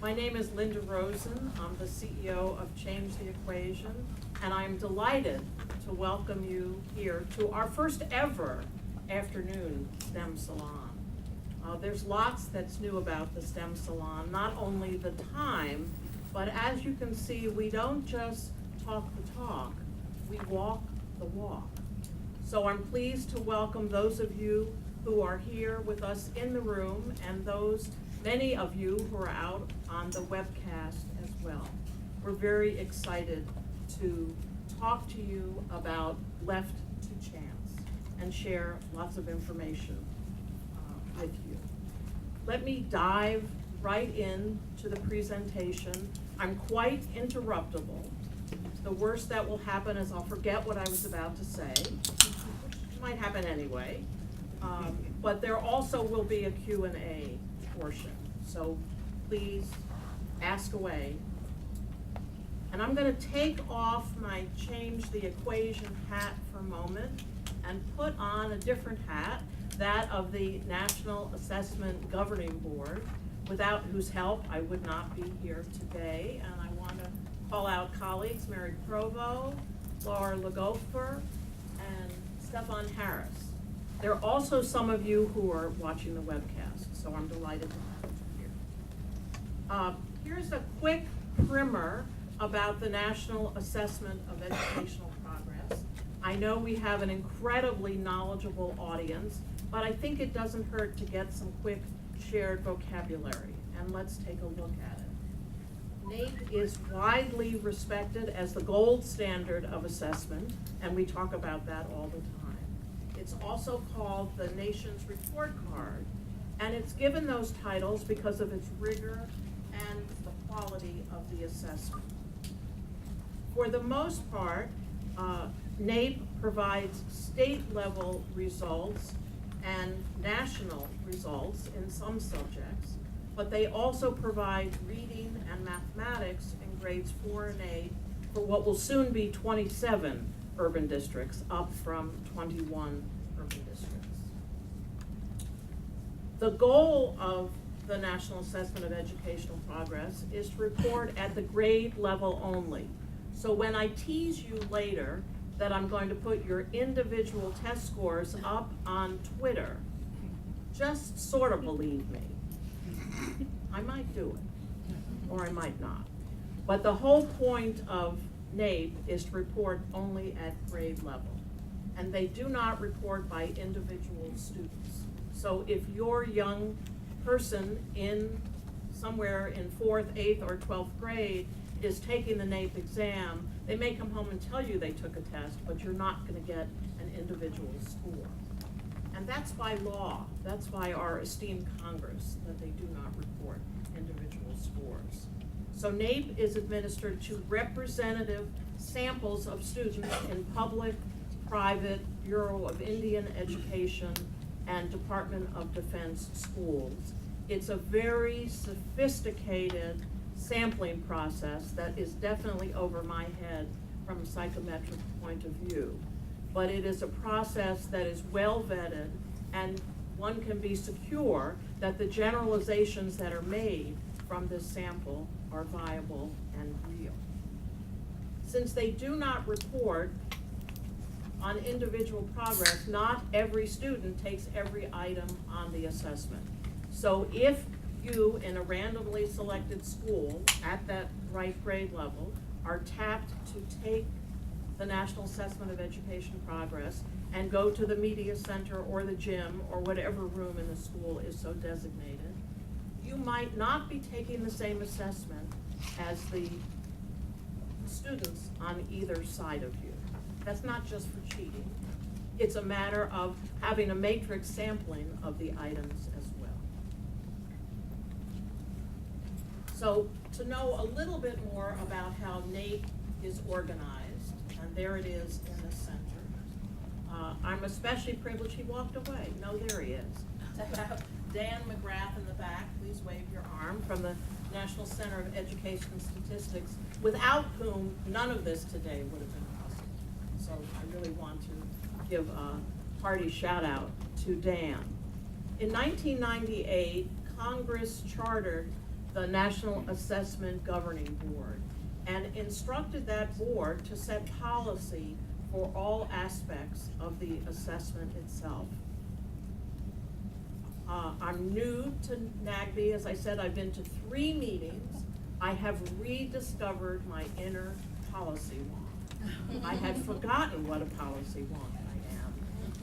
My name is Linda Rosen. I'm the CEO of Change the Equation, and I'm delighted to welcome you here to our first ever afternoon STEM Salon. There's lots that's new about the STEM Salon, not only the time, but as you can see, we don't just talk the talk, we walk the walk. So I'm pleased to welcome those of you who are here with us in the room and many of you who are out on the webcast as well. We're very excited to talk to you about Left to Chance and share lots of information with you. Let me dive right into the presentation. I'm quite interruptible. The worst that will happen is I'll forget what I was about to say, which might happen anyway. But there also will be a Q&A portion, so please ask away. And I'm going to take off my Change the Equation hat for a moment and put on a different hat, that of the National Assessment Governing Board, without whose help I would not be here today. And I want to call out colleagues Mary Provo, Laura Legoffer, and Stefan Harris. There are also some of you who are watching the webcast, so I'm delighted to have you here. Here's a quick primer about the National Assessment of Educational Progress. I know we have an incredibly knowledgeable audience, but I think it doesn't hurt to get some quick shared vocabulary, and let's take a look at it. NAEP is widely respected as the gold standard of assessment, and we talk about that all the time. It's also called the nation's report card, and it's given those titles because of its rigor and the quality of the assessment. For the most part, NAEP provides state-level results and national results in some subjects, but they also provide reading and mathematics in grades 4 and 8 for what will soon be 27 urban districts, up from 21 urban districts. The goal of the National Assessment of Educational Progress is to report at the grade level only. So when I tease you later that I'm going to put your individual test scores up on Twitter, just sort of believe me. I might do it, or I might not. But the whole point of NAEP is to report only at grade level, and they do not report by individual students. So if your young person somewhere in 4th, 8th, or 12th grade is taking the NAEP exam, they may come home and tell you they took a test, but you're not going to get an individual score. And that's by law. That's by our esteemed Congress, that they do not report individual scores. So NAEP is administered to representative samples of students in public, private, Bureau of Indian Education, and Department of Defense schools. It's a very sophisticated sampling process that is definitely over my head from a psychometric point of view. But it is a process that is well vetted, and one can be secure that the generalizations that are made from this sample are viable and real. Since they do not report on individual progress, not every student takes every item on the assessment. So if you, in a randomly selected school at that right grade level, are tapped to take the National Assessment of Education Progress and go to the media center or the gym or whatever room in the school is so designated, you might not be taking the same assessment as the students on either side of you. That's not just for cheating. It's a matter of having a matrix sampling of the items as well. So to know a little bit more about how NAEP is organized, and there it is in the center. I'm especially privileged, he walked away. No, there he is. To have Dan McGrath in the back, please wave your arm, from the National Center of Education Statistics, without whom none of this today would have been possible. So I really want to give a hearty shout out to Dan. In 1998, Congress chartered the National Assessment Governing Board, and instructed that board to set policy for all aspects of the assessment itself. I'm new to NAEP. As I said, I've been to 3 meetings. I have rediscovered my inner policy wonk. I had forgotten what a policy wonk I am.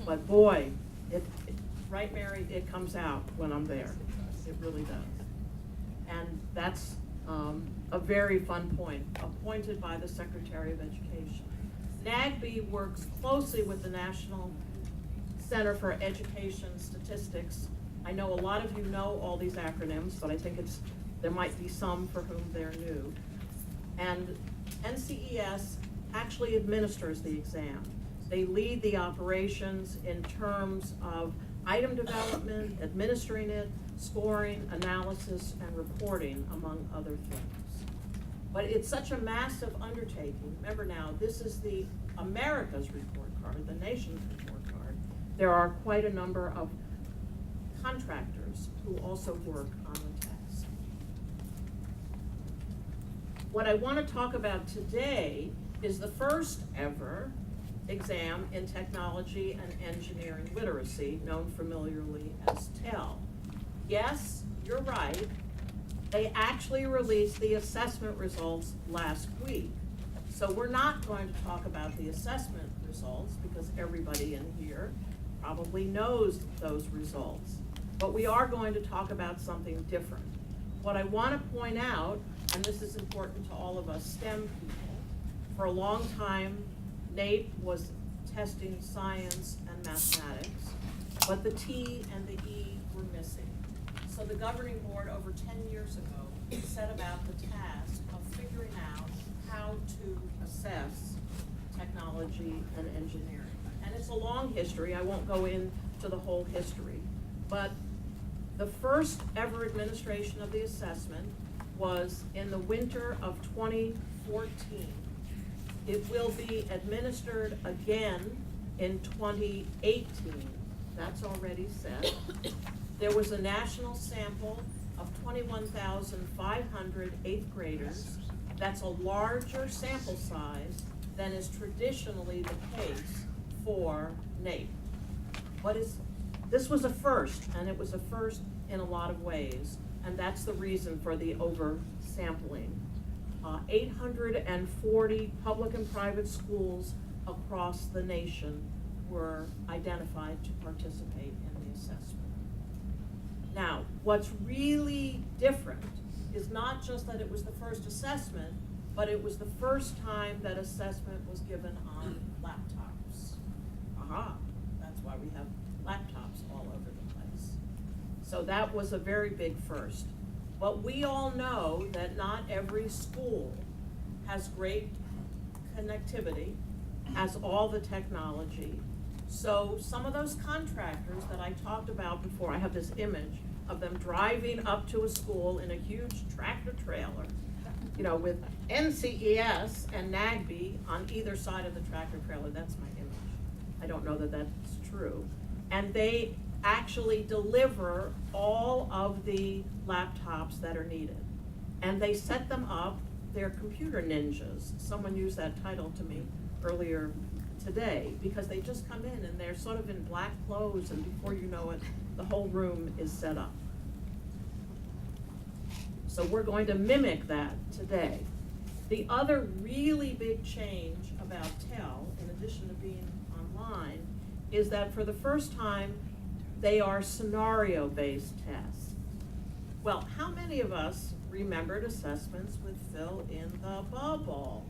But boy, right, Mary, it comes out when I'm there. It really does. And that's a very fun point, appointed by the Secretary of Education. NAEP works closely with the National Center for Education Statistics. I know a lot of you know all these acronyms, but I think there might be some for whom they're new. And NCES actually administers the exam. They lead the operations in terms of item development, administering it, scoring, analysis, and reporting, among other things. But it's such a massive undertaking. Remember now, this is the America's report card, the nation's report card. There are quite a number of contractors who also work on the test. What I want to talk about today is the first ever exam in technology and engineering literacy, known familiarly as TEL. Yes, you're right. They actually released the assessment results last week. So we're not going to talk about the assessment results because everybody in here probably knows those results. But we are going to talk about something different. What I want to point out, and this is important to all of us STEM people, for a long time, NAEP was testing science and mathematics, but the T and the E were missing. So the governing board over 10 years ago set about the task of figuring out how to assess technology and engineering. And it's a long history. I won't go into the whole history, but the first ever administration of the assessment was in the winter of 2014. It will be administered again in 2018. That's already set. There was a national sample of 21,500 eighth graders. That's a larger sample size than is traditionally the case for NAEP. This was a first, and it was a first in a lot of ways, and that's the reason for the oversampling. 840 public and private schools across the nation were identified to participate in the assessment. Now, what's really different is not just that it was the first assessment, but it was the first time that assessment was given on laptops. Aha, that's why we have laptops all over the place. So that was a very big first. But we all know that not every school has great connectivity, has all the technology. So some of those contractors that I talked about before, I have this image of them driving up to a school in a huge tractor trailer, you know, with NCES and NAEP on either side of the tractor trailer. That's my image. I don't know that that's true. And they actually deliver all of the laptops that are needed. And they set them up, they're computer ninjas. Someone used that title to me earlier today, because they just come in and they're sort of in black clothes, and before you know it, the whole room is set up. So we're going to mimic that today. The other really big change about TEL, in addition to being online, is that for the first time, they are scenario-based tests. Well, how many of us remembered assessments with fill in the bubble?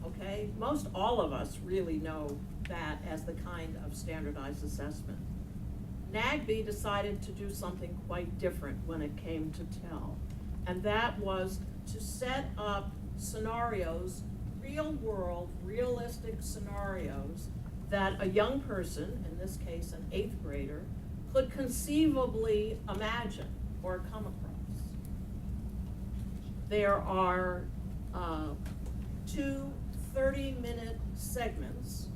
Okay, most all of us really know that as the kind of standardized assessment. NAEP decided to do something quite different when it came to TEL, and that was to set up scenarios, real-world, realistic scenarios that a young person, in this case an eighth grader, could conceivably imagine or come across. There are 2 30-minute segments,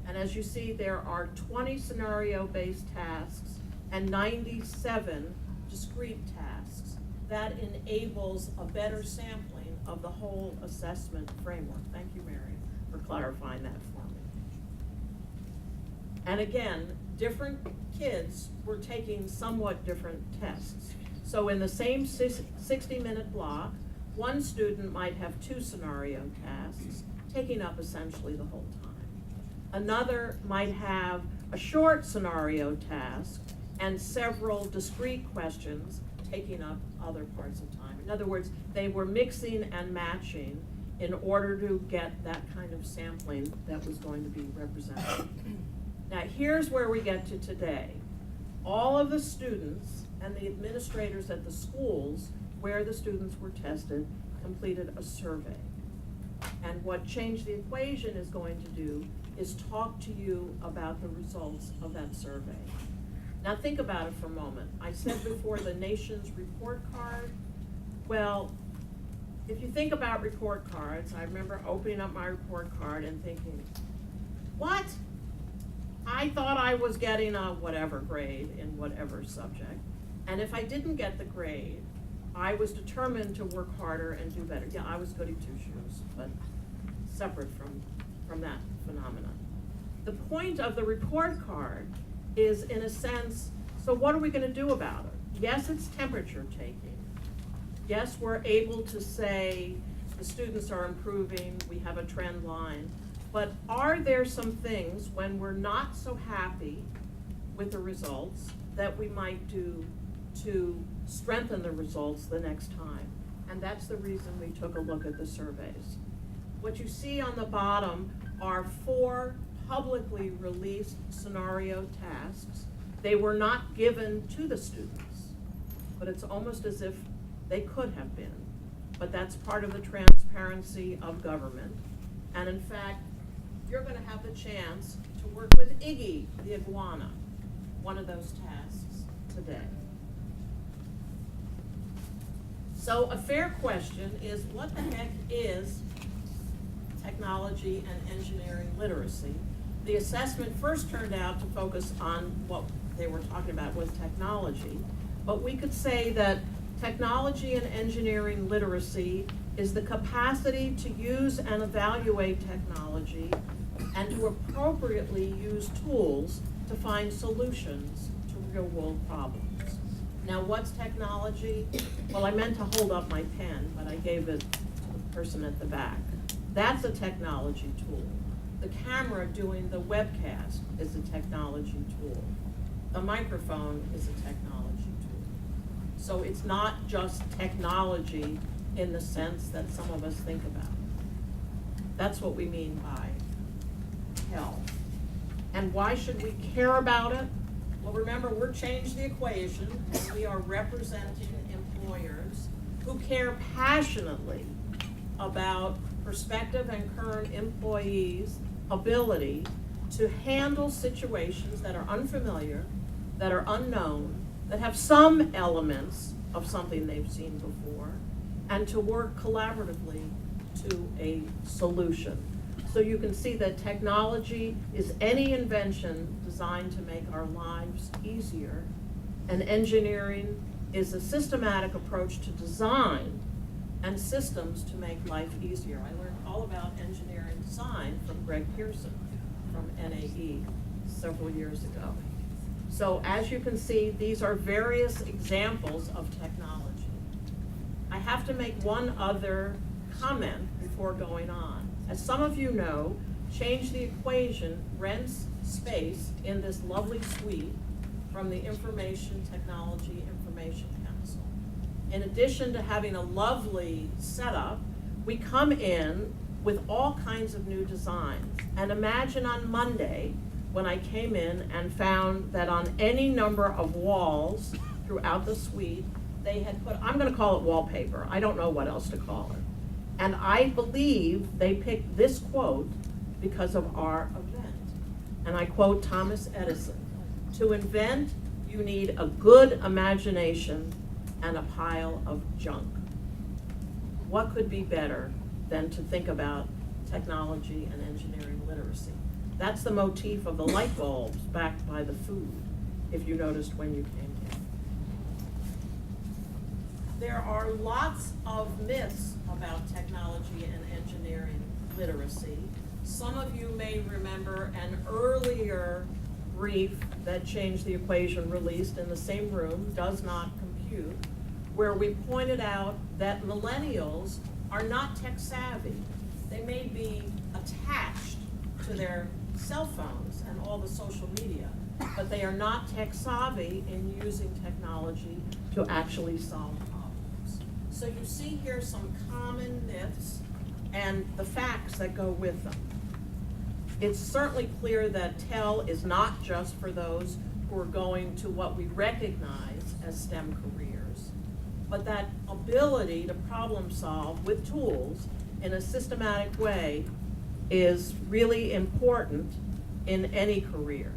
and as you see, there are 20 scenario-based tasks and 97 discrete tasks that enables a better sampling of the whole assessment framework. Thank you, Mary, for clarifying that for me. And again, different kids were taking somewhat different tests. So in the same 60-minute block, one student might have 2 scenario tasks, taking up essentially the whole time. Another might have a short scenario task and several discrete questions taking up other parts of time. In other words, they were mixing and matching in order to get that kind of sampling that was going to be represented. Now, here's where we get to today. All of the students and the administrators at the schools where the students were tested completed a survey. And what Change the Equation is going to do is talk to you about the results of that survey. Now think about it for a moment. I said before the nation's report card. Well, if you think about report cards, I remember opening up my report card and thinking, what? I thought I was getting a whatever grade in whatever subject. And if I didn't get the grade, I was determined to work harder and do better. Yeah, I was goody two-shoes, but separate from that phenomenon. The point of the report card is, in a sense, so what are we going to do about it? Yes, it's temperature taking. Yes, we're able to say the students are improving, we have a trend line, but are there some things when we're not so happy with the results that we might do to strengthen the results the next time? And that's the reason we took a look at the surveys. What you see on the bottom are 4 publicly released scenario tasks. They were not given to the students, but it's almost as if they could have been. But that's part of the transparency of government. And in fact, you're going to have the chance to work with Iggy, the iguana, one of those tasks today. So a fair question is, what the heck is technology and engineering literacy? The assessment first turned out to focus on what they were talking about was technology, but we could say that technology and engineering literacy is the capacity to use and evaluate technology and to appropriately use tools to find solutions to real-world problems. Now, what's technology? Well, I meant to hold up my pen, but I gave it to the person at the back. That's a technology tool. The camera doing the webcast is a technology tool. The microphone is a technology tool. So it's not just technology in the sense that some of us think about. That's what we mean by TEL. And why should we care about it? Well, remember, we're Change the Equation, and we are representing employers who care passionately about prospective and current employees' ability to handle situations that are unfamiliar, that are unknown, that have some elements of something they've seen before, and to work collaboratively to a solution. So you can see that technology is any invention designed to make our lives easier, and engineering is a systematic approach to design and systems to make life easier. I learned all about engineering design from Greg Pearson from NAEP several years ago. So as you can see, these are various examples of technology. I have to make one other comment before going on. As some of you know, Change the Equation rents space in this lovely suite from the Information Technology Information Council. In addition to having a lovely setup, we come in with all kinds of new designs. And imagine on Monday, when I came in and found that on any number of walls throughout the suite, they had put, I'm gonna call it wallpaper, I don't know what else to call it. And I believe they picked this quote because of our event. And I quote Thomas Edison, "To invent, you need a good imagination and a pile of junk." What could be better than to think about technology and engineering literacy? That's the motif of the light bulbs backed by the food, if you noticed when you came in. there are lots of myths about technology and engineering literacy. Some of you may remember an earlier brief that Changed the Equation released in the same room, Does Not Compute, where we pointed out that millennials are not tech savvy. They may be attached to their cell phones and all the social media, but they are not tech savvy in using technology to actually solve problems. So you see here some common myths and the facts that go with them. It's certainly clear that TEL is not just for those who are going to what we recognize as STEM careers, but that ability to problem solve with tools in a systematic way is really important in any career.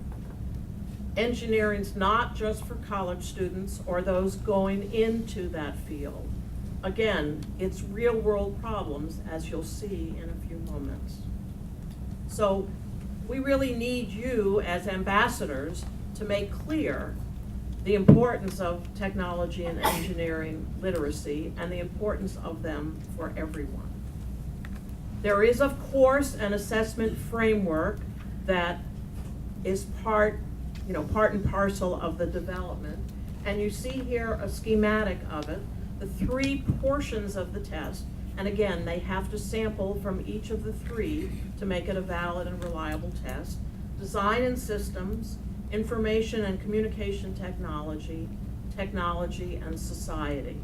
Engineering's not just for college students or those going into that field. Again, it's real world problems, as you'll see in a few moments. So we really need you as ambassadors to make clear the importance of technology and engineering literacy and the importance of them for everyone. There is, of course, an assessment framework that is part and parcel of the development. And you see here a schematic of it, the 3 portions of the test. And again, they have to sample from each of the 3 to make it a valid and reliable test. Design and systems, information and communication technology, technology and society.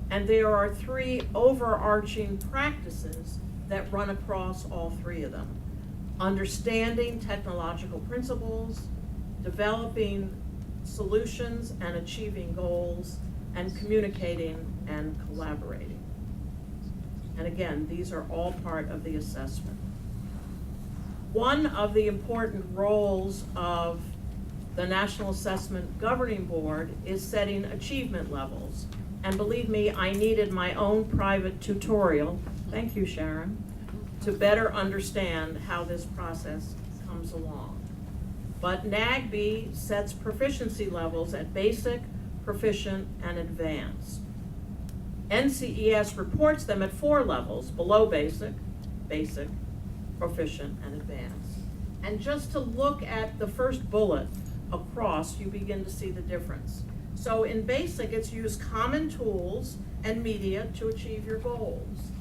And there are 3 overarching practices that run across all 3 of them. Understanding technological principles, developing solutions and achieving goals, and communicating and collaborating. And again, these are all part of the assessment. One of the important roles of the National Assessment Governing Board is setting achievement levels. And believe me, I needed my own private tutorial, thank you, Sharon, to better understand how this process comes along. But NAEP sets proficiency levels at basic, proficient, and advanced. NCES reports them at 4 levels, below basic, basic, proficient, and advanced. And just to look at the first bullet across, you begin to see the difference. So in basic, it's use common tools and media to achieve your goals.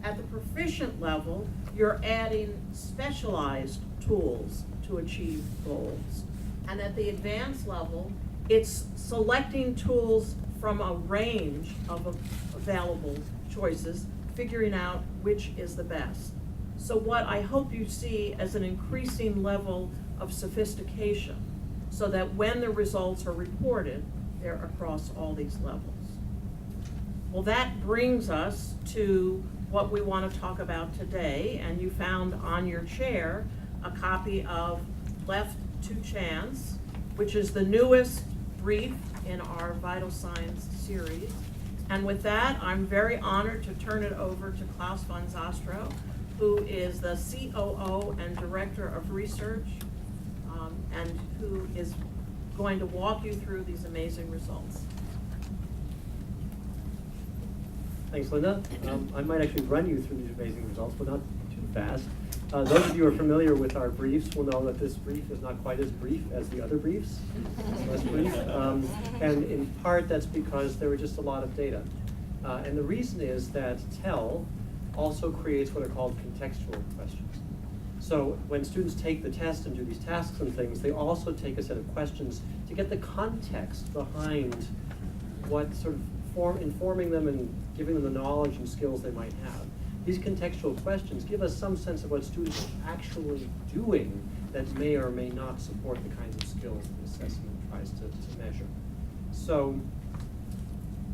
At the proficient level, you're adding specialized tools to achieve goals. And at the advanced level, it's selecting tools from a range of available choices, figuring out which is the best. So what I hope you see as an increasing level of sophistication, so that when the results are reported, they're across all these levels. Well, that brings us to what we want to talk about today, and you found on your chair a copy of Left to Chance, which is the newest brief in our Vital Signs series. And with that, I'm very honored to turn it over to Klaus von Zastro, who is the COO and Director of Research, and who is going to walk you through these amazing results. Thanks, Linda. I might actually run you through these amazing results, but not too fast. Those of you who are familiar with our briefs will know that this brief is not quite as brief as the other briefs. It's less brief. And in part, that's because there were just a lot of data. And the reason is that TEL also creates what are called contextual questions. So when students take the test and do these tasks and things, they also take a set of questions to get the context behind what sort of informing them and giving them the knowledge and skills they might have. These contextual questions give us some sense of what students are actually doing that may or may not support the kinds of skills the assessment tries to measure. So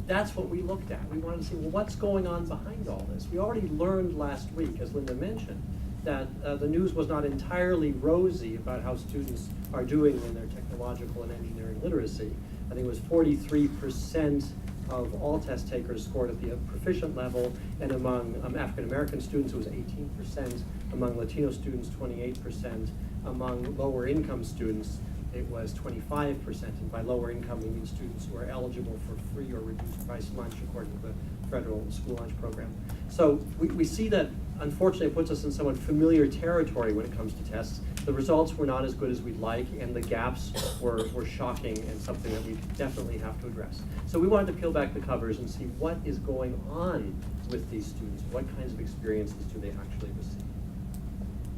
that's what we looked at. We wanted to see, well, what's going on behind all this? We already learned last week, as Linda mentioned, that the news was not entirely rosy about how students are doing in their technological and engineering literacy. I think it was 43% of all test takers scored at the proficient level, and among African American students it was 18%, among Latino students 28%, among lower income students it was 25%, and by lower income, we mean students who are eligible for free or reduced price lunch according to the federal school lunch program. So we see that, unfortunately, it puts us in somewhat familiar territory when it comes to tests. The results were not as good as we'd like, and the gaps were shocking and something that we definitely have to address. So we wanted to peel back the covers and see what is going on with these students. What kinds of experiences do they actually receive?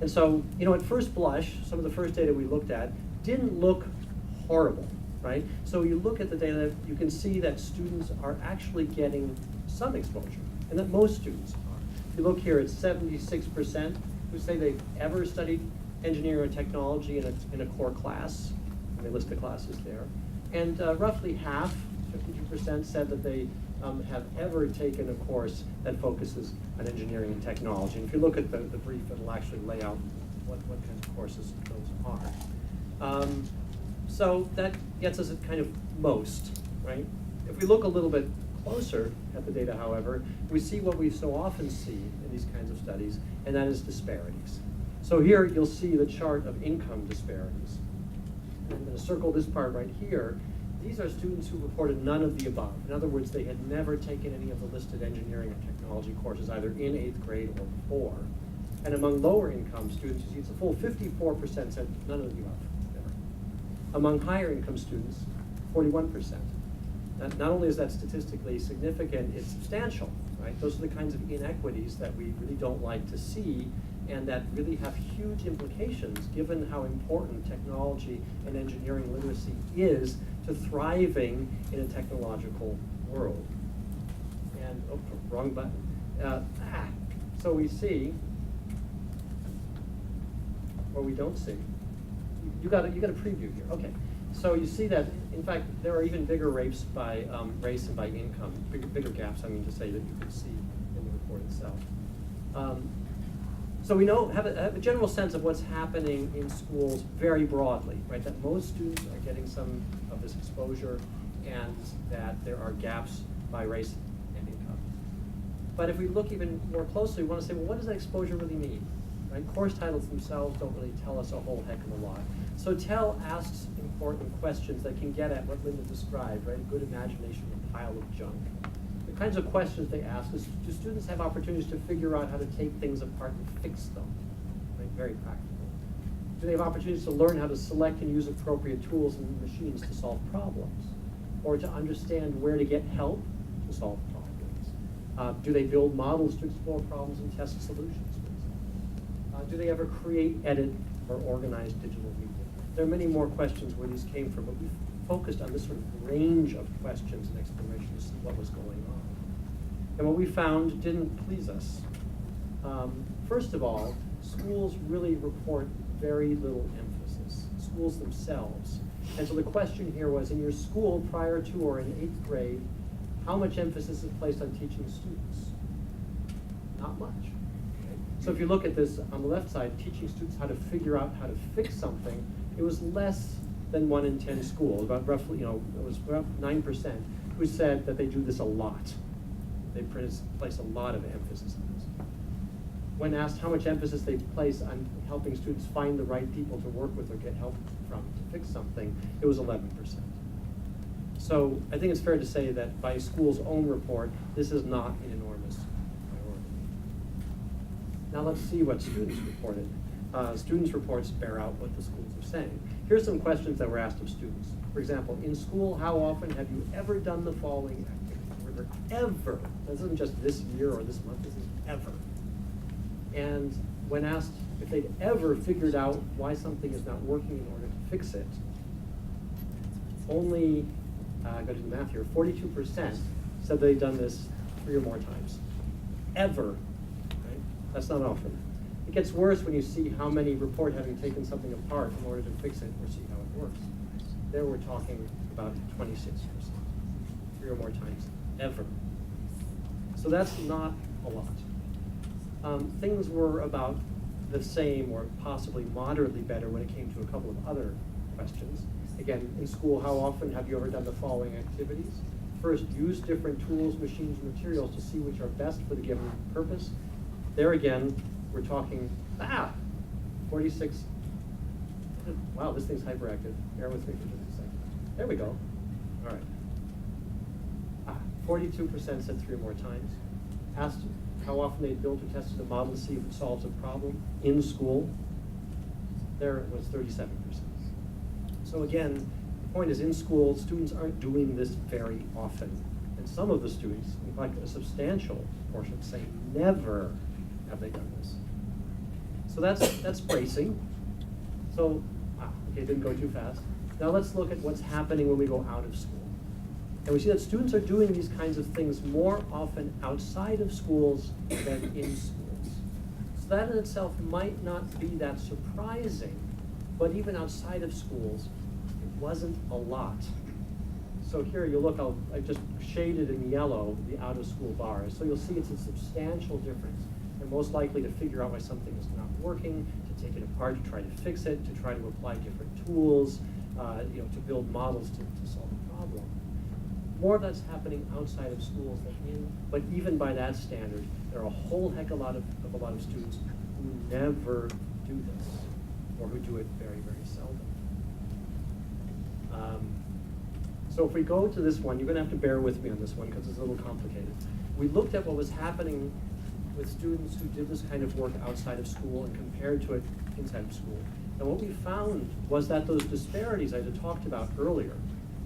And so, at first blush, some of the first data we looked at didn't look horrible, right? So you look at the data, you can see that students are actually getting some exposure, and that most students are. If you look here, it's 76% who say they've ever studied engineering or technology in a core class, and they list the classes there. And roughly half, 52%, said that they have ever taken a course that focuses on engineering and technology. And if you look at the brief, it'll actually lay out what kinds of courses those are. So that gets us at kind of most, right? If we look a little bit closer at the data, however, we see what we so often see in these kinds of studies, and that is disparities. So here you'll see the chart of income disparities. And I'm going to circle this part right here. These are students who reported none of the above. In other words, they had never taken any of the listed engineering or technology courses, either in 8th grade or before. And among lower income students, you see it's a full 54% said none of the above, never. Among higher income students, 41%. Not only is that statistically significant, it's substantial, right? Those are the kinds of inequities that we really don't like to see, and that really have huge implications given how important technology and engineering literacy is to thriving in a technological world. And, oh, wrong button. So we see, or we don't see. You got a preview here. Okay. So you see that, in fact, there are even bigger race by race and by income, bigger gaps, I mean to say, that you can see in the report itself. So we have a general sense of what's happening in schools very broadly, right? That most students are getting some of this exposure, and that there are gaps by race and income. But if we look even more closely, we want to say, well, what does that exposure really mean? Right? Course titles themselves don't really tell us a whole heck of a lot. So TEL asks important questions that can get at what Linda described, right? A good imagination of a pile of junk. The kinds of questions they ask is, do students have opportunities to figure out how to take things apart and fix them? Right? Very practical. Do they have opportunities to learn how to select and use appropriate tools and machines to solve problems? Or to understand where to get help to solve problems? Do they build models to explore problems and test solutions? Do they ever create, edit, or organize digital media? There are many more questions where these came from, but we focused on this sort of range of questions and exploration to see what was going on. And what we found didn't please us. First of all, schools really report very little emphasis, schools themselves. And so the question here was, in your school prior to or in 8th grade, how much emphasis is placed on teaching students? Not much. So if you look at this on the left side, teaching students how to figure out how to fix something, it was less than 1 in 10 schools, about roughly, it was about 9%, who said that they do this a lot. They place a lot of emphasis on this. When asked how much emphasis they place on helping students find the right people to work with or get help from to fix something, it was 11%. So I think it's fair to say that by school's own report, this is not an enormous priority. Now let's see what students reported. Students' reports bear out what the schools are saying. Here's some questions that were asked of students. For example, in school, how often have you ever done the following activity? Ever. This isn't just this year or this month, this is ever. And when asked if they'd ever figured out why something is not working in order to fix it, only, I got to do the math here, 42% said they'd done this 3 or more times. Ever, right? That's not often. It gets worse when you see how many report having taken something apart in order to fix it or see how it works. There we're talking about 26%, 3 or more times, ever. So that's not a lot. Things were about the same or possibly moderately better when it came to a couple of other questions. Again, in school, how often have you ever done the following activities? First, use different tools, machines, and materials to see which are best for the given purpose. There again, we're talking, 46 Wow, this thing's hyperactive. Bear with me for just a second. There we go. All right. 42% said 3 or more times. Asked how often they built or tested a model to see if it solves a problem in school. There it was 37%. So again, the point is in school, students aren't doing this very often. And some of the students, in fact, a substantial portion, say never have they done this. So that's bracing. So, okay, didn't go too fast. Now let's look at what's happening when we go out of school. And we see that students are doing these kinds of things more often outside of schools than in schools. So that in itself might not be that surprising, but even outside of schools, it wasn't a lot. So here you look, I just shaded in yellow the out-of-school bars. So you'll see it's a substantial difference. They're most likely to figure out why something is not working, to take it apart, to try to fix it, to try to apply different tools, to build models to solve a problem. More of that's happening outside of schools than in, but even by that standard, there are a whole heck of a lot of students who never do this, or who do it very, very seldom. So if we go to this one, you're going to have to bear with me on this one because it's a little complicated. We looked at what was happening with students who did this kind of work outside of school and compared to it inside of school. And what we found was that those disparities I had talked about earlier,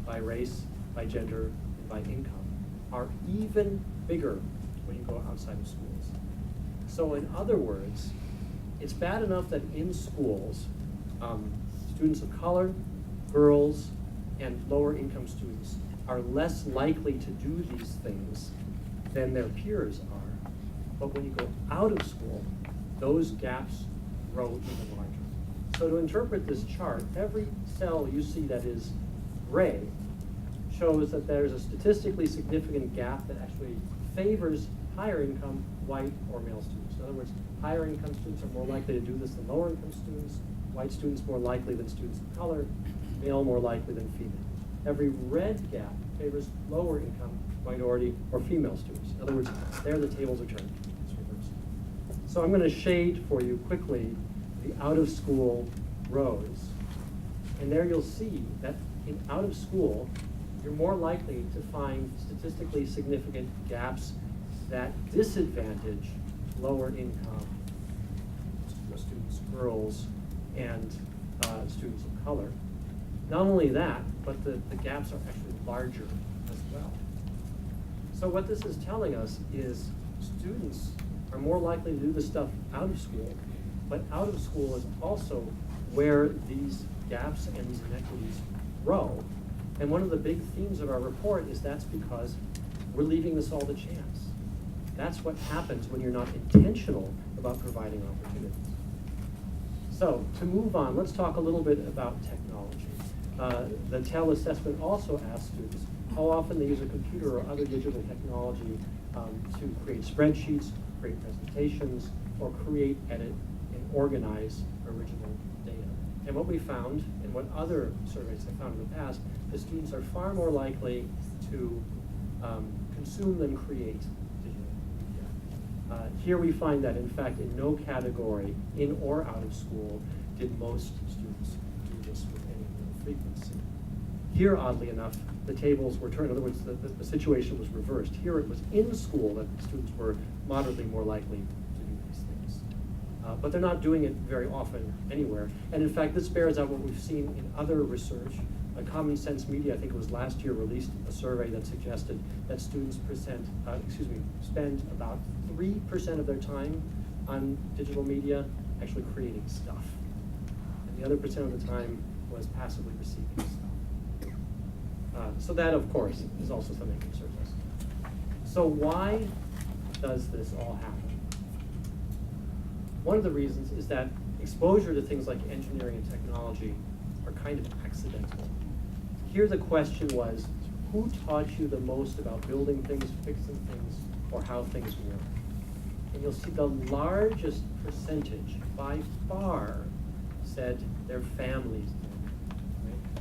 by race, by gender, and by income, are even bigger when you go outside of schools. So in other words, it's bad enough that in schools, students of color, girls, and lower income students are less likely to do these things than their peers are. But when you go out of school, those gaps grow even larger. So to interpret this chart, every cell you see that is gray shows that there's a statistically significant gap that actually favors higher income white or male students. In other words, higher income students are more likely to do this than lower income students, white students more likely than students of color, male more likely than female. Every red gap favors lower income, minority, or female students. In other words, there the tables are turned. It's reversed. So I'm going to shade for you quickly the out of school rows. And there you'll see that in out of school, you're more likely to find statistically significant gaps that disadvantage lower income students, girls, and students of color. Not only that, but the gaps are actually larger as well. So what this is telling us is students are more likely to do this stuff out of school, but out of school is also where these gaps and these inequities grow. And one of the big themes of our report is that's because we're leaving this all to chance. That's what happens when you're not intentional about providing opportunities. So to move on, let's talk a little bit about technology. The TEL assessment also asks students how often they use a computer or other digital technology to create spreadsheets, create presentations, or create, edit, and organize original data. And what we found, and what other surveys have found in the past, is students are far more likely to consume than create digital media. Here we find that, in fact, in no category, in or out of school, did most students do this with any real frequency. Here, oddly enough, the tables were turned. In other words, the situation was reversed. Here it was in school that students were moderately more likely to do these things. But they're not doing it very often anywhere. And in fact, this bears out what we've seen in other research. Common Sense Media, I think it was last year, released a survey that suggested that students spend about 3% of their time on digital media actually creating stuff. And the other % of the time was passively receiving stuff. So that, of course, is also something that concerns us. So why does this all happen? One of the reasons is that exposure to things like engineering and technology are kind of accidental. Here the question was, who taught you the most about building things, fixing things, or how things work? And you'll see the largest percentage by far said their families did.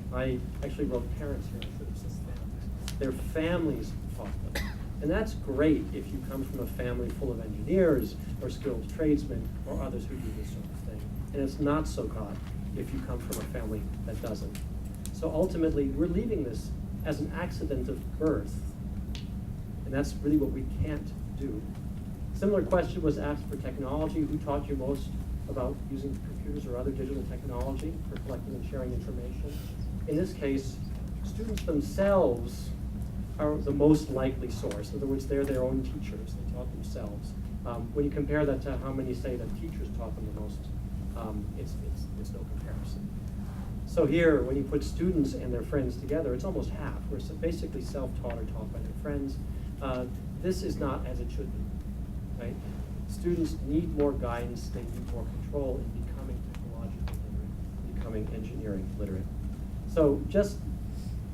Right? I actually wrote parents here. I should have said families. Their families taught them. And that's great if you come from a family full of engineers or skilled tradesmen or others who do this sort of thing. And it's not so good if you come from a family that doesn't. So ultimately, we're leaving this as an accident of birth, and that's really what we can't do. Similar question was asked for technology. Who taught you most about using computers or other digital technology for collecting and sharing information? In this case, students themselves are the most likely source. In other words, they're their own teachers. They taught themselves. When you compare that to how many say that teachers taught them the most, it's no comparison. So here, when you put students and their friends together, it's almost half. We're basically self-taught or taught by their friends. This is not as it should be, right? Students need more guidance. They need more control in becoming technologically literate, becoming engineering literate. So just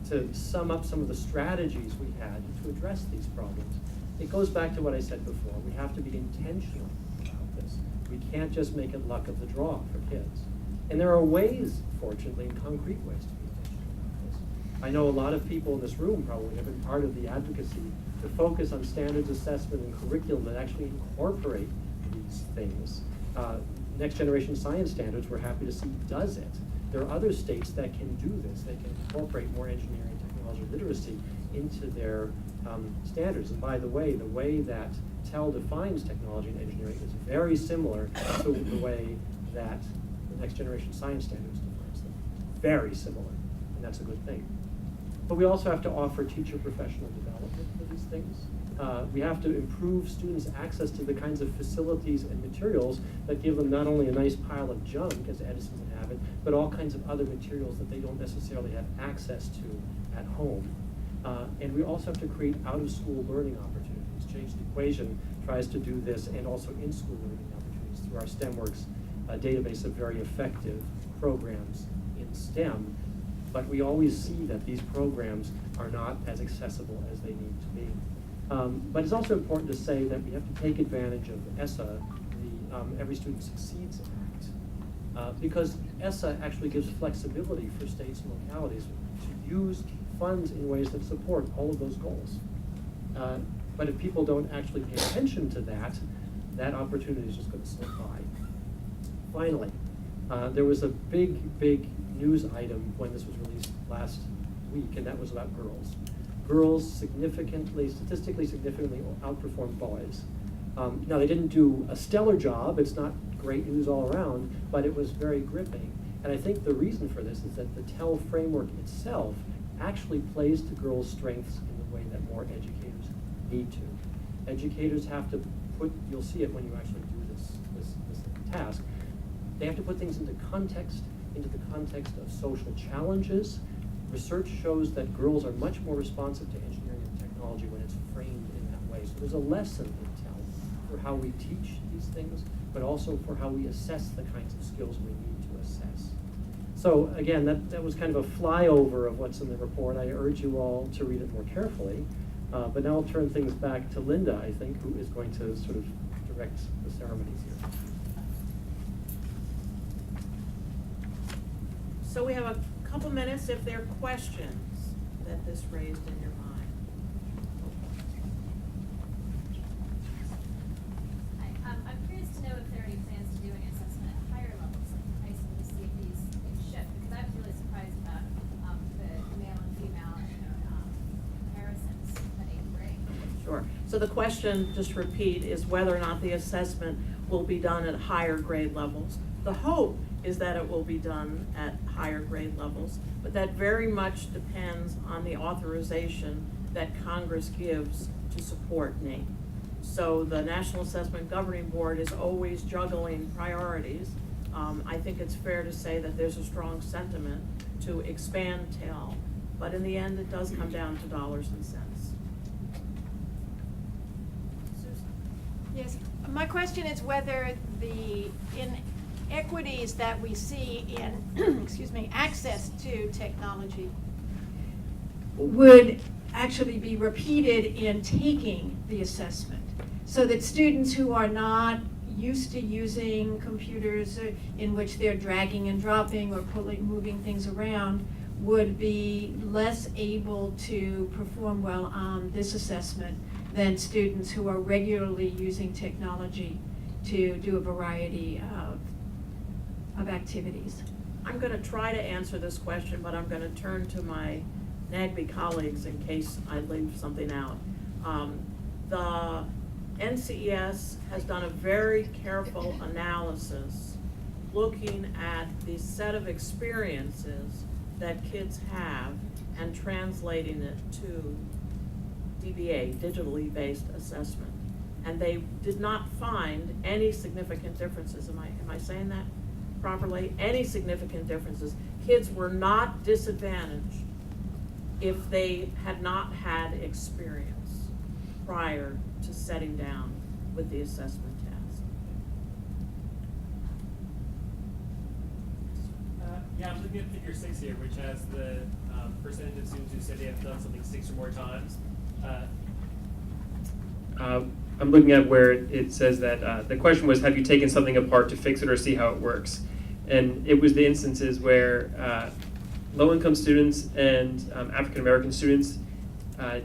to sum up some of the strategies we had to address these problems, it goes back to what I said before. We have to be intentional about this. We can't just make it luck of the draw for kids. And there are ways, fortunately, and concrete ways to be intentional about this. I know a lot of people in this room probably have been part of the advocacy to focus on standards assessment and curriculum that actually incorporate these things. Next Generation Science Standards, we're happy to see, does it. There are other states that can do this. They can incorporate more engineering and technology literacy into their standards. And by the way that TEL defines technology and engineering is very similar to the way that the Next Generation Science Standards defines them. Very similar, and that's a good thing. But we also have to offer teacher professional development for these things. We have to improve students' access to the kinds of facilities and materials that give them not only a nice pile of junk, as Edison would have it, but all kinds of other materials that they don't necessarily have access to at home. And we also have to create out-of-school learning opportunities. Change the Equation tries to do this, and also in-school learning opportunities through our STEMworks database of very effective programs in STEM. But we always see that these programs are not as accessible as they need to be. But it's also important to say that we have to take advantage of ESSA, the Every Student Succeeds Act, because ESSA actually gives flexibility for states and localities to use funds in ways that support all of those goals. But if people don't actually pay attention to that, that opportunity is just going to slip by. Finally, there was a big news item when this was released last week, and that was about girls. Girls statistically significantly outperformed boys. Now, they didn't do a stellar job. It's not great news all around, but it was very gripping. And I think the reason for this is that the TEL framework itself actually plays to girls' strengths in the way that more educators need to. Educators have to put, you'll see it when you actually do this task, they have to put things into the context of social challenges. Research shows that girls are much more responsive to engineering and technology when it's framed in that way. So there's a lesson in TEL for how we teach these things, but also for how we assess the kinds of skills we need to assess. So again, that was kind of a flyover of what's in the report. I urge you all to read it more carefully. But now I'll turn things back to Linda, I think, who is going to sort of direct the ceremonies here. So we have a couple minutes if there are questions that this raised in your mind. Hi, I'm curious to know if there are any plans to do any assessment at higher levels, like high school, to see if these things shift, because I was really surprised about the male and female comparisons at 8th grade. Sure. So the question, just repeat, is whether or not the assessment will be done at higher grade levels. The hope is that it will be done at higher grade levels, but that very much depends on the authorization that Congress gives to support NAEP. So the National Assessment Governing Board is always juggling priorities. I think it's fair to say that there's a strong sentiment to expand TEL, but in the end, it does come down to dollars and cents. Susan? Yes, my question is whether the inequities that we see in, excuse me, access to technology would actually be repeated in taking the assessment, so that students who are not used to using computers in which they're dragging and dropping or moving things around would be less able to perform well on this assessment than students who are regularly using technology to do a variety of activities. I'm going to try to answer this question, but I'm going to turn to my NAGB colleagues in case I leave something out. The NCES has done a very careful analysis looking at the set of experiences that kids have and translating it to DBA, digitally based assessment. And they did not find any significant differences. Am I saying that properly? Any significant differences. Kids were not disadvantaged if they had not had experience prior to setting down with the assessment task. Yeah, I'm looking at figure 6 here, which has the percentage of students who said they have done something 6 or more times. I'm looking at where it says that the question was, have you taken something apart to fix it or see how it works? And it was the instances where low-income students and African-American students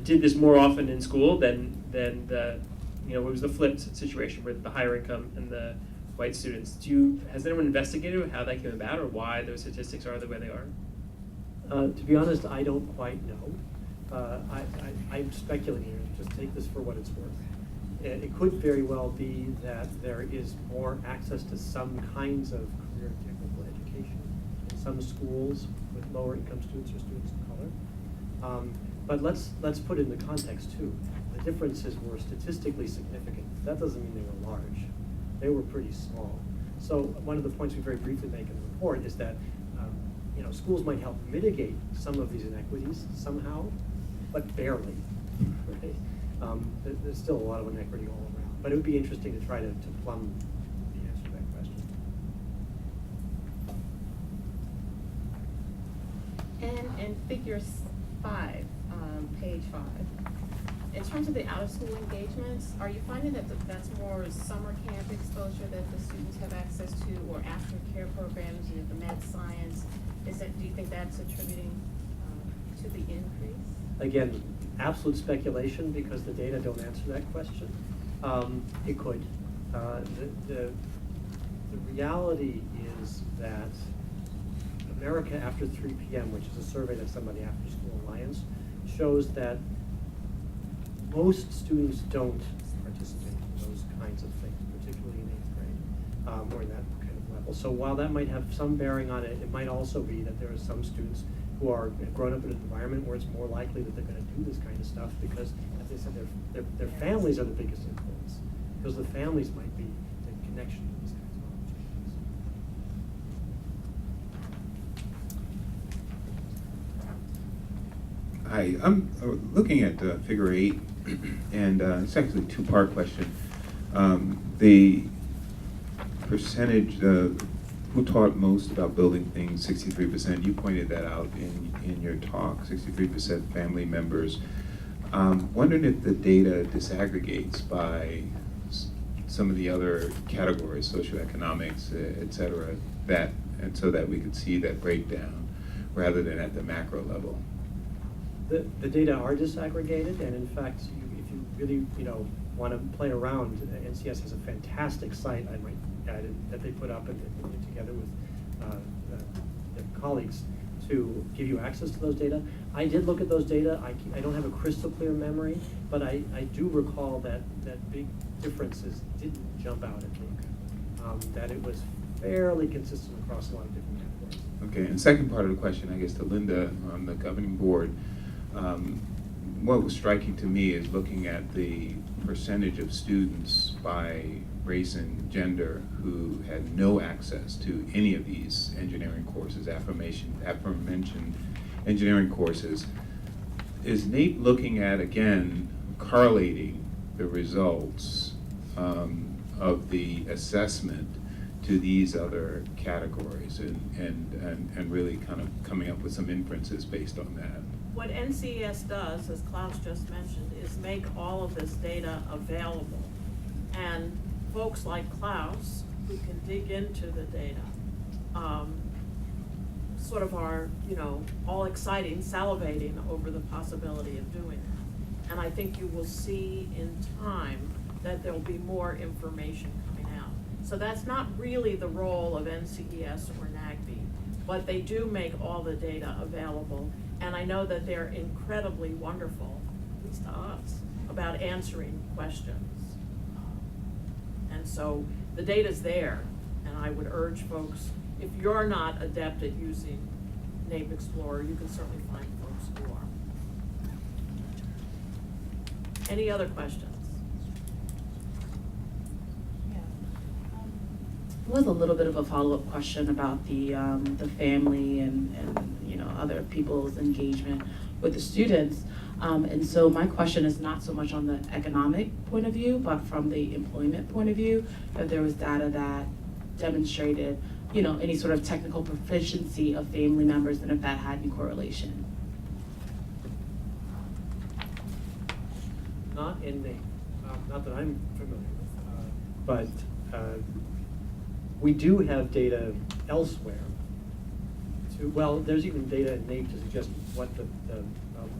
did this more often in school than the, it was the flipped situation where the higher income and the white students. Has anyone investigated how that came about or why those statistics are the way they are? To be honest, I don't quite know. I'm speculating here. Just take this for what it's worth. It could very well be that there is more access to some kinds of career and technical education in some schools with lower income students or students of color. But let's put it in the context too. The differences were statistically significant. That doesn't mean they were large. They were pretty small. So one of the points we very briefly make in the report is that schools might help mitigate some of these inequities somehow, but barely. Right? There's still a lot of inequity all around. But it would be interesting to try to plumb the answer to that question. And in figure 5, page 5, in terms of the out-of-school engagements, are you finding that that's more summer camp exposure that the students have access to, or aftercare programs, the med science? Do you think that's attributing to the increase? Again, absolute speculation because the data don't answer that question. It could. The reality is that America After 3 p.m., which is a survey that's done by the After School Alliance, shows that most students don't participate in those kinds of things, particularly in 8th grade, or in that kind of level. So while that might have some bearing on it, it might also be that there are some students who are grown up in an environment where it's more likely that they're going to do this kind of stuff because, as I said, their families are the biggest influence, because the families might be the connection to these kinds of opportunities. Hi, I'm looking at figure 8, and it's actually a two-part question. The percentage, who taught most about building things, 63%, you pointed that out in your talk, 63% family members. Wondering if the data disaggregates by some of the other categories, socioeconomics, et cetera, and so that we could see that breakdown rather than at the macro level. The data are disaggregated, and in fact, if you really want to play around, NCS has a fantastic site, I might add, that they put up and they put together with their colleagues to give you access to those data. I did look at those data. I don't have a crystal clear memory, but I do recall that big differences didn't jump out at me. That it was fairly consistent across a lot of different categories. Okay, and second part of the question, I guess, to Linda on the governing board. What was striking to me is looking at the percentage of students by race and gender who had no access to any of these engineering courses, aforementioned engineering courses. Is NAEP looking at, again, correlating the results of the assessment to these other categories and really kind of coming up with some inferences based on that? What NCES does, as Klaus just mentioned, is make all of this data available. And folks like Klaus, who can dig into the data, sort of are, all exciting, salivating over the possibility of doing that. And I think you will see in time that there'll be more information coming out. So that's not really the role of NCES or NAGB. but they do make all the data available. And I know that they're incredibly wonderful, at least to us, about answering questions. And so the data's there, and I would urge folks, if you're not adept at using NAEP Explorer, you can certainly find folks who are. Any other questions? Was a little bit of a follow-up question about the family and other people's engagement with the students. And so my question is not so much on the economic point of view, but from the employment point of view, if there was data that demonstrated, any sort of technical proficiency of family members and if that had any correlation. Not in NAEP, not that I'm familiar with, but we do have data elsewhere. Well, there's even data in NAEP to suggest what the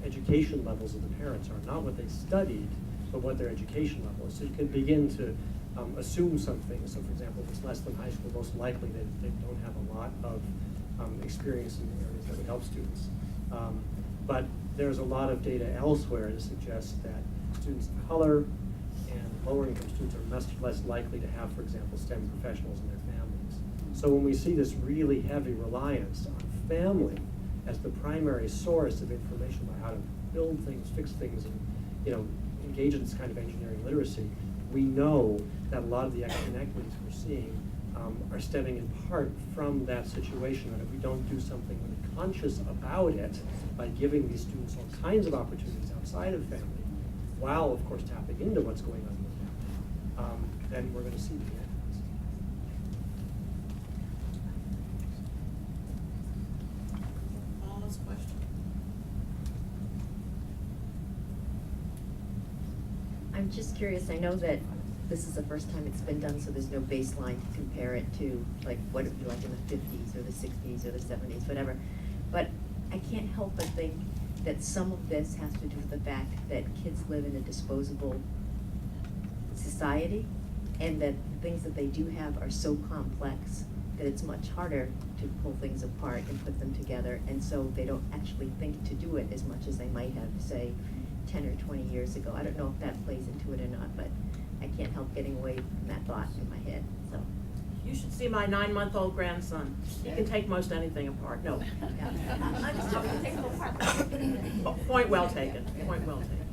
education levels of the parents are, not what they studied, but what their education level is. So you can begin to assume something. So for example, if it's less than high school, most likely they don't have a lot of experience in the areas that would help students. But there's a lot of data elsewhere to suggest that students of color and lower income students are much less likely to have, for example, STEM professionals in their families. So when we see this really heavy reliance on family as the primary source of information about how to build things, fix things, and engage in this kind of engineering literacy, we know that a lot of the inequities we're seeing are stemming in part from that situation, that if we don't do something really conscious about it by giving these students all kinds of opportunities outside of family, while of course tapping into what's going on in the family, then we're going to see the inequities. Paula's question. I'm just curious, I know that this is the first time it's been done, so there's no baseline to compare it to, like what it would be like in the 50s or the 60s or the 70s, whatever. But I can't help but think that some of this has to do with the fact that kids live in a disposable society, and that the things that they do have are so complex that it's much harder to pull things apart and put them together, and so they don't actually think to do it as much as they might have, say, 10 or 20 years ago. I don't know if that plays into it or not, but I can't help getting away from that thought in my head, so. You should see my 9-month-old grandson. He can take most anything apart. No. Point well taken. Point well taken.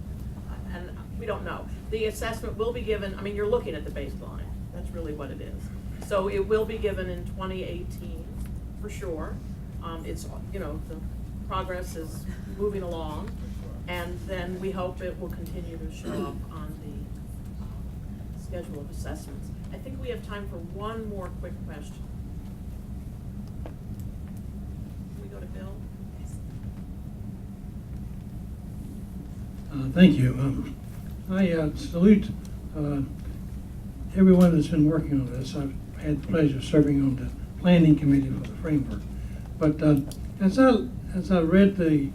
And we don't know. The assessment will be given, you're looking at the baseline. That's really what it is. So it will be given in 2018, for sure. It's, the progress is moving along. And then we hope it will continue to show up on the schedule of assessments. I think we have time for one more quick question. Can we go to Bill? Thank you. I salute everyone that's been working on this. I've had the pleasure of serving on the planning committee for the framework. But as I read the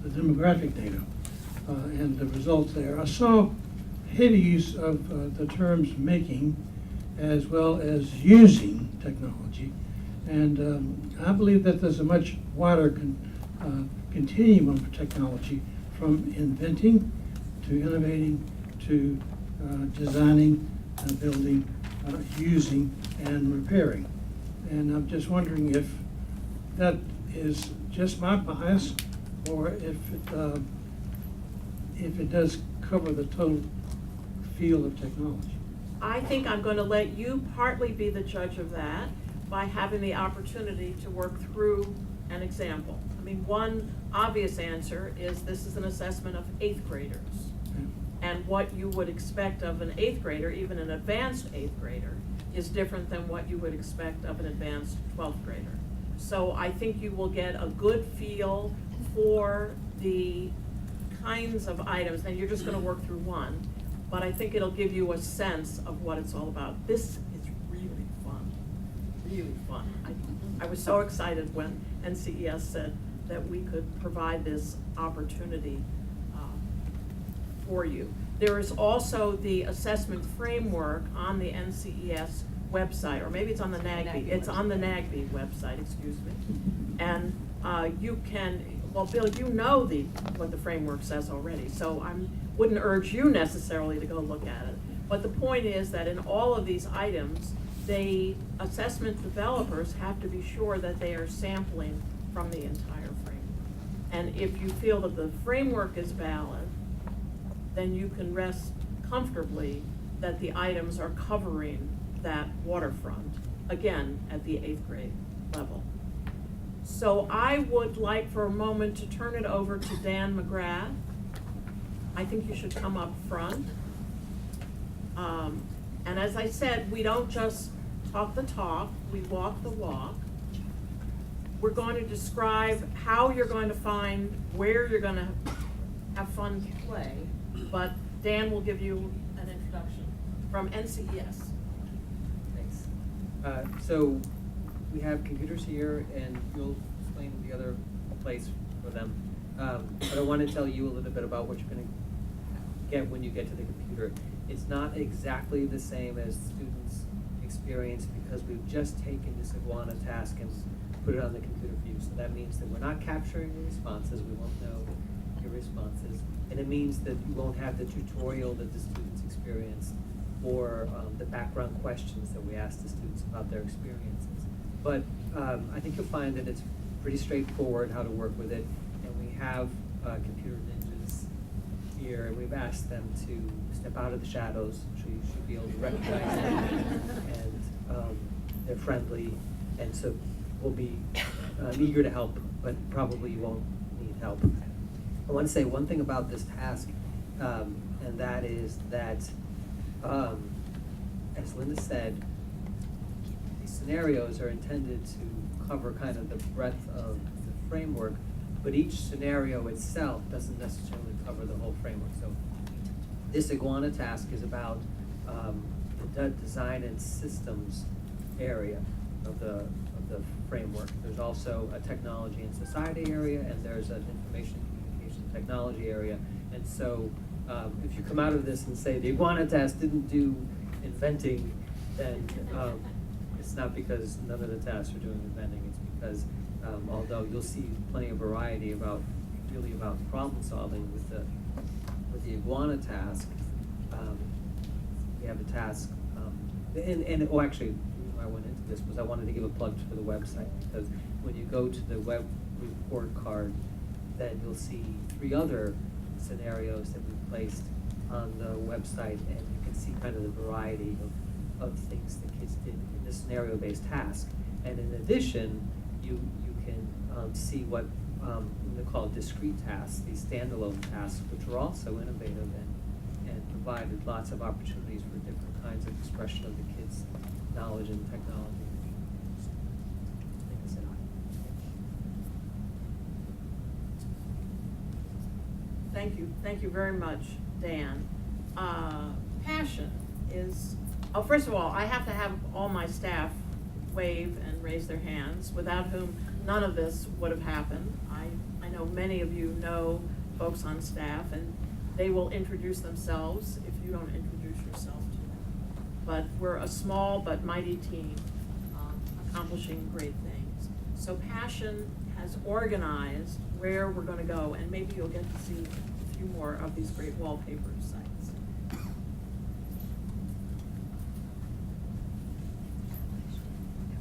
demographic data and the results there, I saw heavy use of the terms making as well as using technology. And I believe that there's a much wider continuum of technology, from inventing to innovating to designing, building, using, and repairing. And I'm just wondering if that is just my bias, or if it does cover the total field of technology. I think I'm going to let you partly be the judge of that by having the opportunity to work through an example. One obvious answer is this is an assessment of 8th graders. Okay. And what you would expect of an 8th grader, even an advanced 8th grader, is different than what you would expect of an advanced 12th grader. So I think you will get a good feel for the kinds of items, and you're just going to work through one, but I think it'll give you a sense of what it's all about. This is really fun, really fun. I was so excited when NCES said that we could provide this opportunity for you. There is also the assessment framework on the NCES website, or maybe it's on the NAEP. It's on the NAEP website, excuse me. And you can, well, Bill, you know what the framework says already, so I wouldn't urge you necessarily to go look at it. But the point is that in all of these items, assessment developers have to be sure that they are sampling from the entire framework. And if you feel that the framework is valid, then you can rest comfortably that the items are covering that waterfront, again, at the 8th grade level. So I would like for a moment to turn it over to Dan McGrath. I think you should come up front. And as I said, we don't just talk the talk, we walk the walk. We're going to describe how you're going to find where you're going to have fun to play, but Dan will give you an introduction from NCES. Thanks. So we have computers here, and you'll explain the other place for them. But I want to tell you a little bit about what you're going to get when you get to the computer. It's not exactly the same as students experience because we've just taken this Iguana task and put it on the computer for you. So that means that we're not capturing your responses. We won't know your responses. And it means that you won't have the tutorial that the students experienced or the background questions that we ask the students about their experiences. But I think you'll find that it's pretty straightforward how to work with it. And we have computer ninjas here, and we've asked them to step out of the shadows, so you should be able to recognize them. And they're friendly, and so we'll be eager to help, but probably you won't need help. I want to say one thing about this task, and that is that, as Linda said, these scenarios are intended to cover kind of the breadth of the framework, but each scenario itself doesn't necessarily cover the whole framework. So this Iguana task is about the design and systems area of the framework. There's also a technology and society area, and there's an information communication technology area. And so if you come out of this and say the Iguana task didn't do inventing, then it's not because none of the tasks are doing inventing. It's because although you'll see plenty of variety about problem solving with the Iguana task, we have a task, actually, I went into this was I wanted to give a plug for the website, because when you go to the web report card, then you'll see 3 other scenarios that we've placed on the website, and you can see kind of the variety of things that kids did in this scenario-based task. And in addition, you can see what they call discrete tasks, these standalone tasks, which are also innovative and provided lots of opportunities for different kinds of expression of the kids' knowledge and technology. I think I said hi. Thank you very much, Dan. Passion is, first of all, I have to have all my staff wave and raise their hands, without whom none of this would have happened. I know many of you know folks on staff, and they will introduce themselves if you don't introduce yourself to them. But we're a small but mighty team accomplishing great things. So Passion has organized where we're going to go, and maybe you'll get to see a few more of these great wallpaper sites.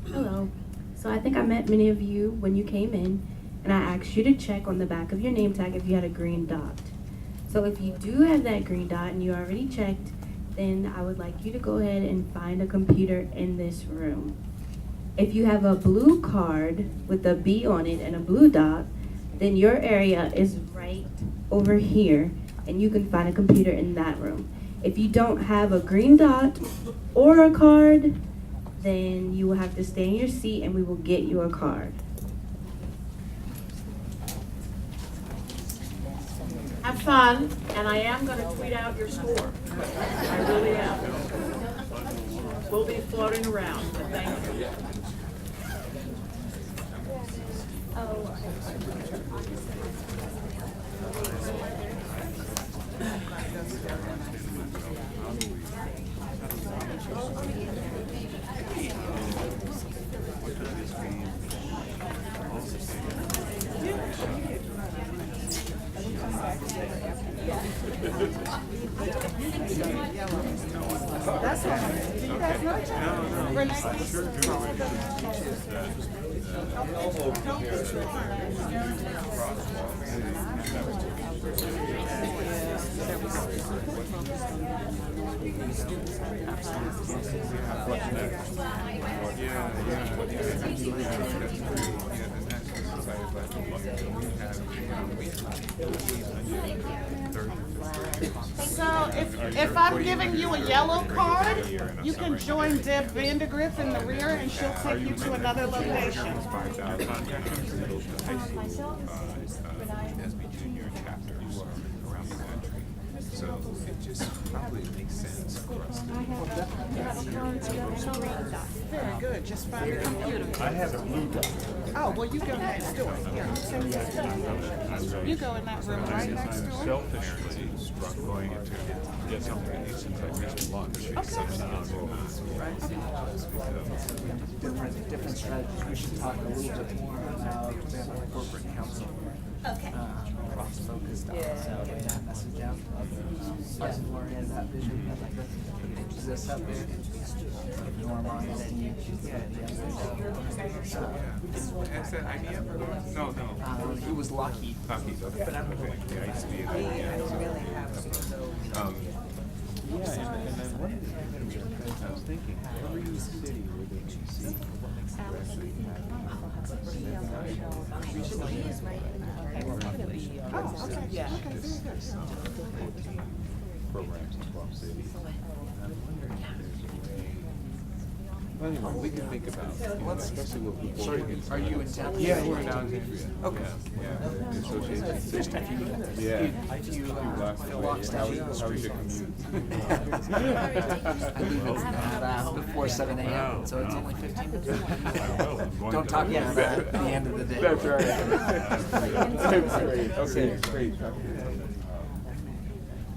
Hello. So I think I met many of you when you came in, and I asked you to check on the back of your name tag if you had a green dot. So if you do have that green dot and you already checked, then I would like you to go ahead and find a computer in this room. If you have a blue card with a B on it and a blue dot, then your area is right over here, and you can find a computer in that room. If you don't have a green dot or a card, then you will have to stay in your seat and we will get you a card. Have fun, and I am going to tweet out your score. I really am. We'll be floating around, but thank you. So if I'm giving you a yellow card, you can join Deb Vandergriff in the rear and she'll take you to another location. So it just probably makes sense for us to. Very good, just find the computer. I have a blue dot. Oh, well, you go next door. Here, you go in that room right next I'm door. selfishly struck going to get something to eat since I missed lunch. Different strategies. We should talk a little bit more about corporate counsel. Okay. Cross-focused on, so getting that message out. Oriented that vision that like this exists out there. Normalize it. Has that idea? No. It was Lockheed. Lockheed, okay. But I'm Okay. Yeah, I used to be in I really have some of those. Um, Yeah, and then one of the things I was thinking, every city where they can see what makes the rest of the programs in 12 cities. I'm wondering if there's a way. Well, anyway, we can think about, especially with people. Are you in town? Yeah, we're in Alexandria. Okay. Yeah, the association. Yeah. How was your commute? I leave at before 7 a.m., so it's only 15 minutes. Don't talk about that at the end of the day. That's right. That's great. Okay, great.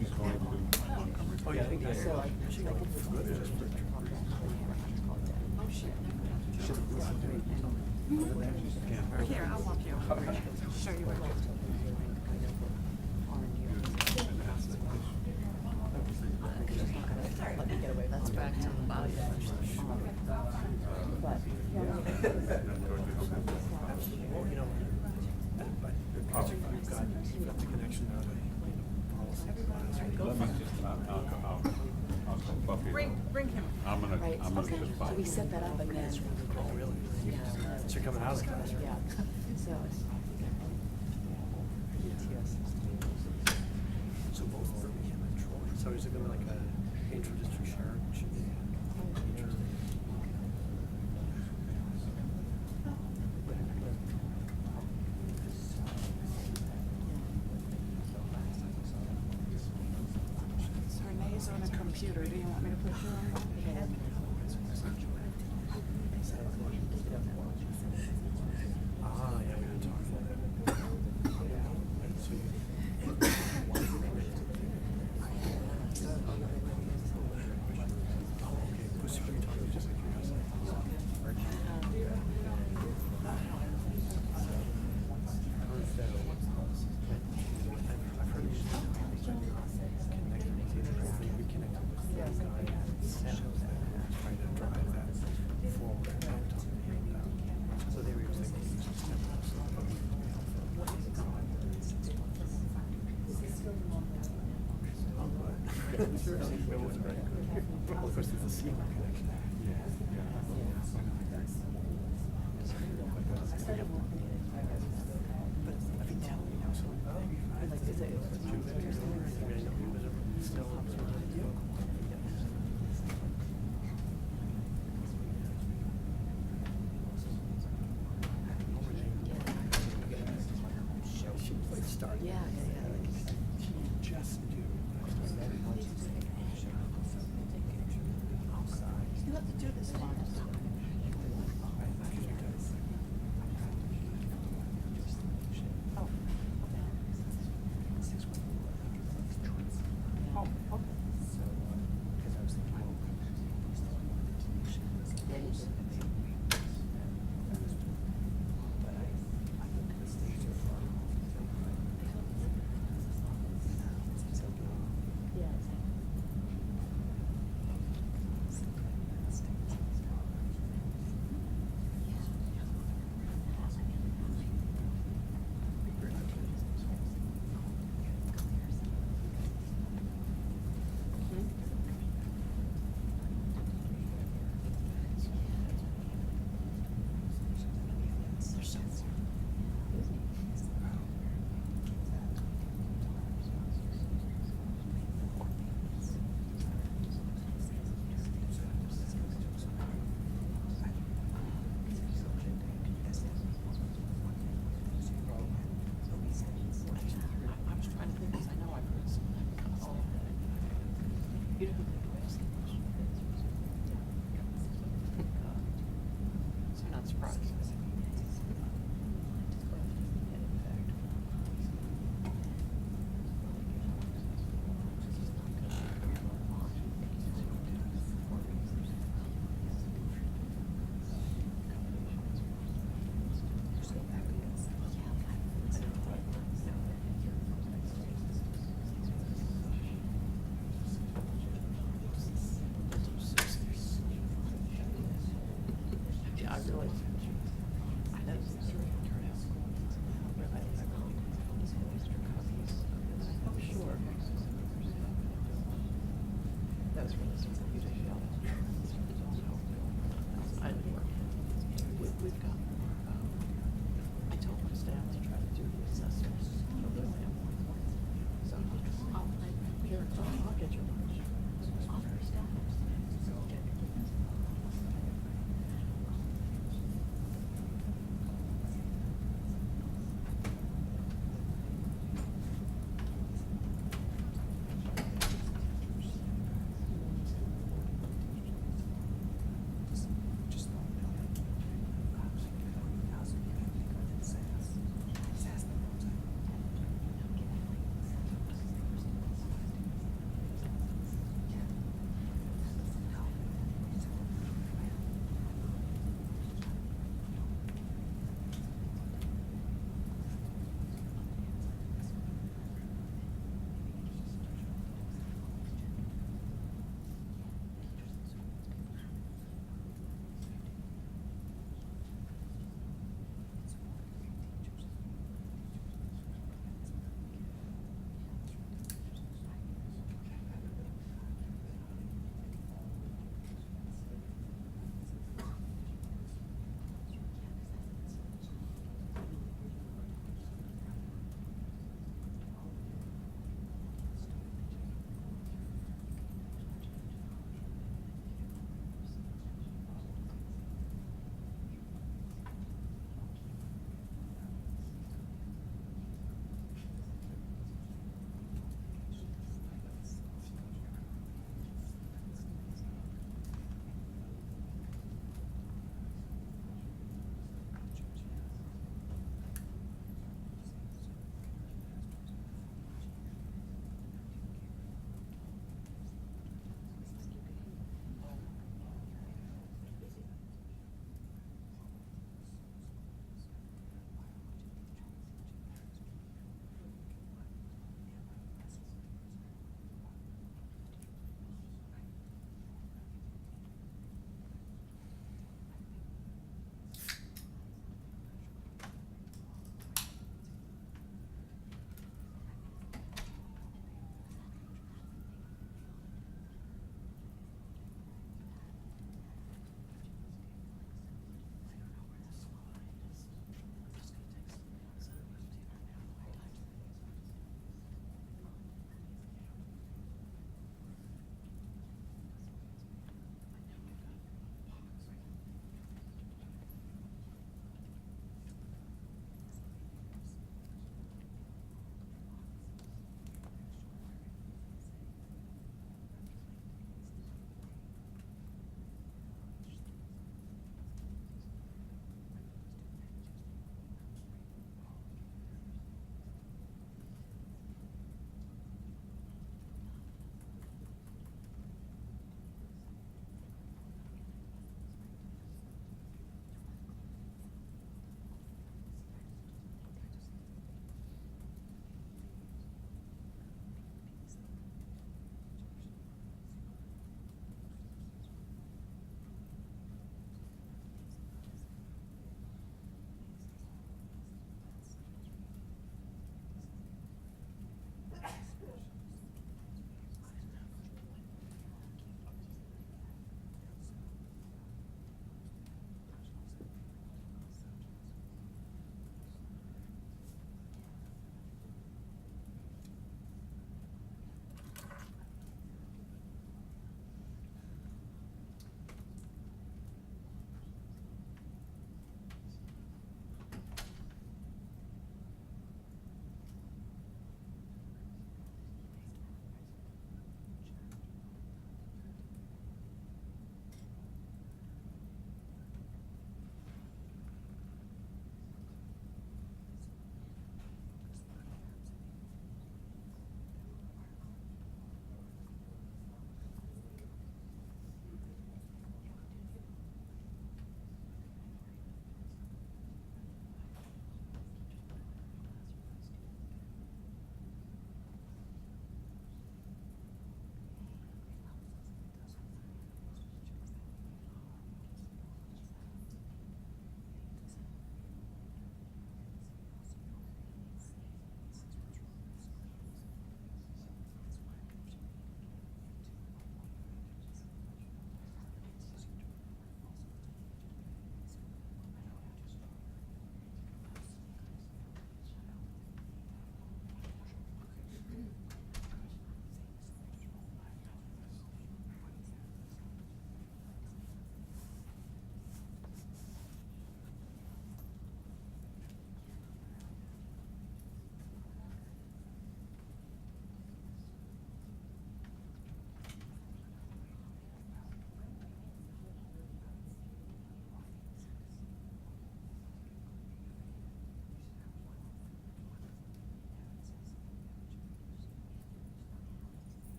She's going to Montgomery. Oh, yeah. Here, I'll walk you over. Show you what. That's back to the body. Bring him. I'm gonna just So we set that up and then. Oh, really? So you're coming out of class, right? Yeah. So. So both Birmingham and Troy. So is it gonna be like a intra-district share? Should be interesting. Renee's on a computer. Do you want me to put you on? Ah, yeah, we were talking about that. So you. Oh, okay. Pussy, what are you talking about? Just like curiosity. I've heard of you. We connected with the guy trying to drive that forward and talk to him about. So they were thinking well, of course, there's a single connection. But I think TEL, you know, so she was like starting. Yeah. She just do. You have to do this one. We've got, I told my staff to try to do the assessment. So they'll have one. So I'll get your lunch.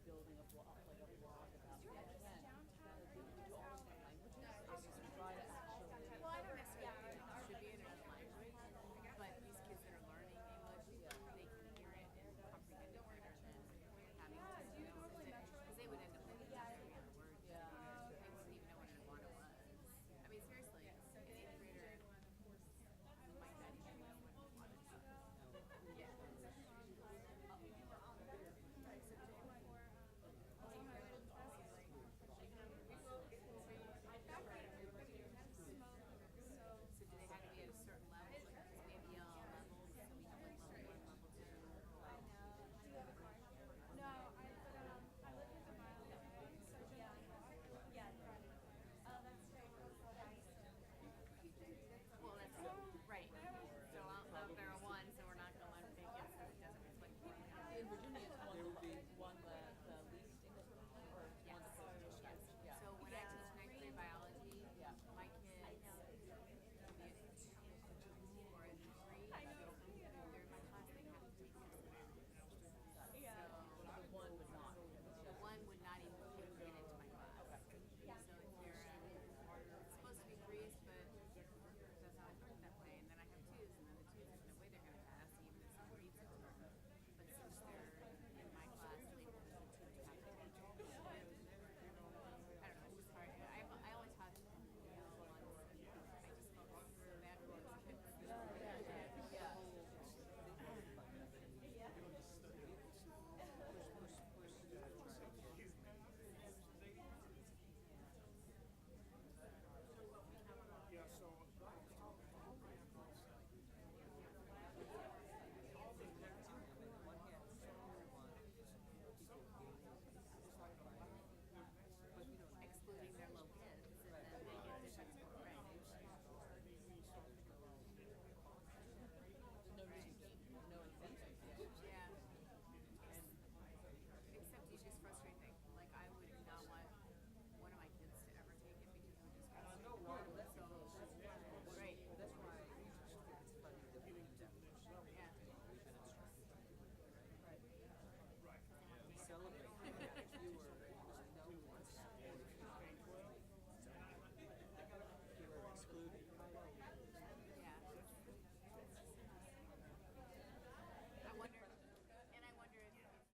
building a block,